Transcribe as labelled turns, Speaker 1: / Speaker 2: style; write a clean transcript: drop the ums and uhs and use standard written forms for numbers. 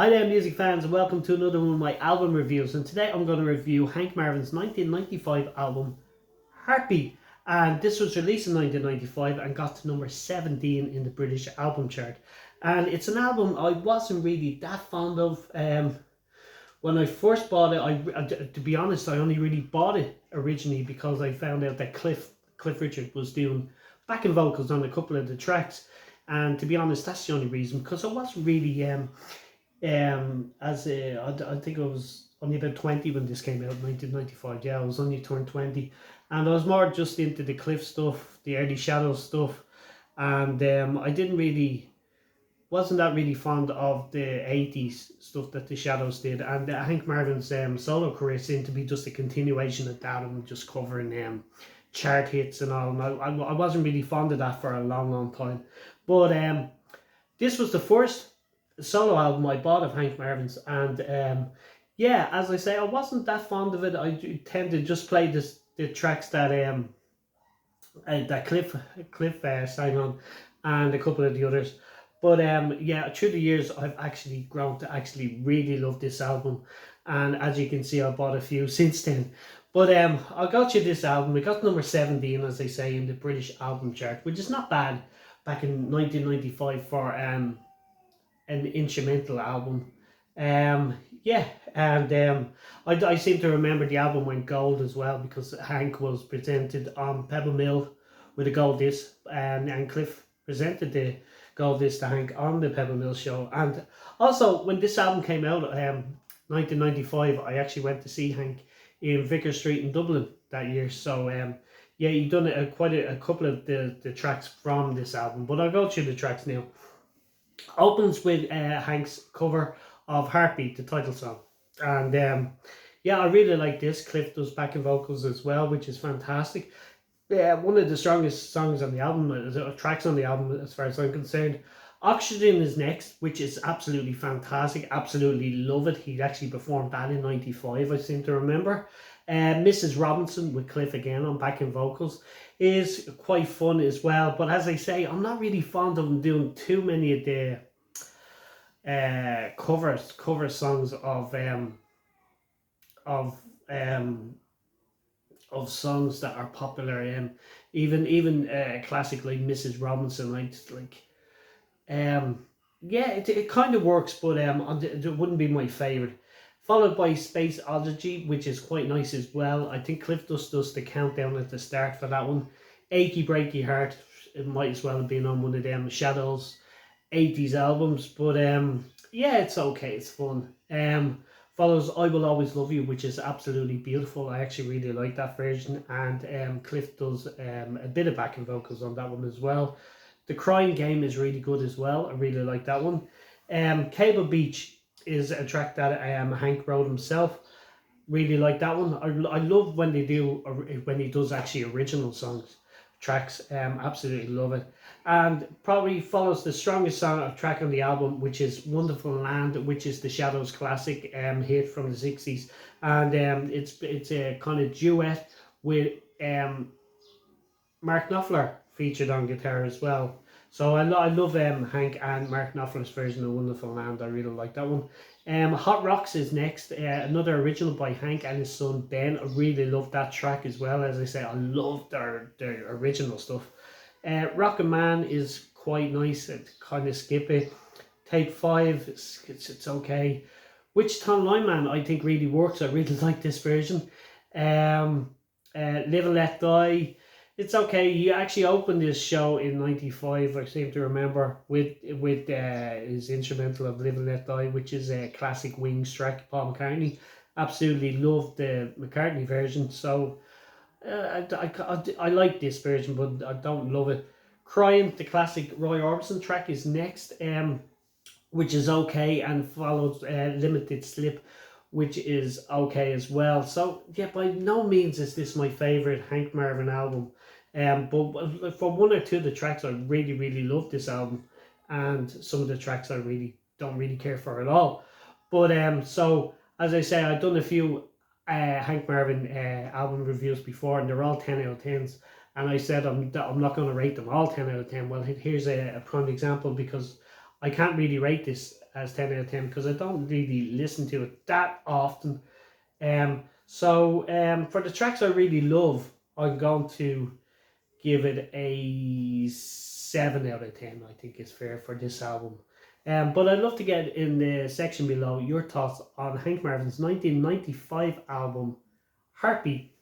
Speaker 1: Hi there music fans and welcome to another one of my album reviews, and today I'm going to review Hank Marvin's 1995 album Heartbeat, and this was released in 1995 and got to number 17 in the British album chart. And it's an album I wasn't really that fond of. When I first bought it, to be honest, I only really bought it originally because I found out that Cliff Richard was doing backing vocals on a couple of the tracks, and to be honest, that's the only reason, because I wasn't really I think I was only about 20 when this came out in 1995. Yeah, I was only turned 20, and I was more just into the Cliff stuff, the early Shadows stuff, and I didn't really wasn't that really fond of the 80s stuff that the Shadows did, and Hank Marvin's solo career seemed to be just a continuation of that, and just covering chart hits and all. And I wasn't really fond of that for a long time, but this was the first solo album I bought of Hank Marvin's, and yeah, as I say, I wasn't that fond of it. I tend to just play the tracks that Cliff sang on, and a couple of the others. But yeah, through the years, I've actually grown to actually really love this album, and as you can see, I bought a few since then. But I got you this album. We got number 17, as they say, in the British album chart, which is not bad back in 1995 for an instrumental album. Yeah, and I seem to remember the album went gold as well, because Hank was presented on Pebble Mill with a gold disc, and Cliff presented the gold disc to Hank on the Pebble Mill show. And also, when this album came out, 1995, I actually went to see Hank in Vicar Street in Dublin that year. So yeah, he done quite a couple of the tracks from this album, but I'll go through the tracks now. Opens with Hank's cover of Heartbeat, the title song. And yeah, I really like this. Cliff does backing vocals as well, which is fantastic. Yeah, one of the strongest songs on the album, tracks on the album as far as I'm concerned. Oxygen is next, which is absolutely fantastic. Absolutely love it. He actually performed that in 95, I seem to remember. Mrs. Robinson with Cliff again on backing vocals is quite fun as well. But as I say, I'm not really fond of him doing too many of the cover songs of um of songs that are popular. Even classic like Mrs. Robinson, like yeah, it kind of works, but it wouldn't be my favorite. Followed by Space Oddity, which is quite nice as well. I think Cliff does the countdown at the start for that one. Achy Breaky Heart, it might as well have been on one of them Shadows 80s albums, but yeah, it's okay, it's fun. Follows I Will Always Love You, which is absolutely beautiful. I actually really like that version, and Cliff does a bit of backing vocals on that one as well. The Crying Game is really good as well. I really like that one. Cable Beach is a track that Hank wrote himself. Really like that one. I love when when he does actually original tracks. Absolutely love it. And probably follows the strongest track on the album, which is Wonderful Land, which is the Shadows classic hit from the 60s. And it's a kind of duet with Mark Knopfler featured on guitar as well. So I love Hank and Mark Knopfler's version of Wonderful Land. I really like that one. Hot Rocks is next, another original by Hank and his son Ben. I really love that track as well. As I say, I love their original stuff. Rockin' Man is quite nice. It's kind of skippy. Take 5, it's okay. Wichita Lineman, I think, really works. I really like this version. Live and Let Die, it's okay. He actually opened this show in 95, I seem to remember, with his instrumental of Live and Let Die, which is a classic Wings track, Paul McCartney. Absolutely loved the McCartney version. So I like this version, but I don't love it. Crying, the classic Roy Orbison track, is next, which is okay, and follows Limited Slip, which is okay as well. So yeah, by no means is this my favorite Hank Marvin album. But for one or two of the tracks, I really love this album, and some of the tracks I really don't really care for at all. But so as I say, I've done a few Hank Marvin album reviews before, and they're all 10 out of 10s. And I said I'm not going to rate them all 10 out of 10. Well, here's a prime example, because I can't really rate this as 10 out of 10 because I don't really listen to it that often. For the tracks I really love, I'm going to give it a 7 out of 10. I think is fair for this album. But I'd love to get in the section below your thoughts on Hank Marvin's 1995 album, Heartbeat.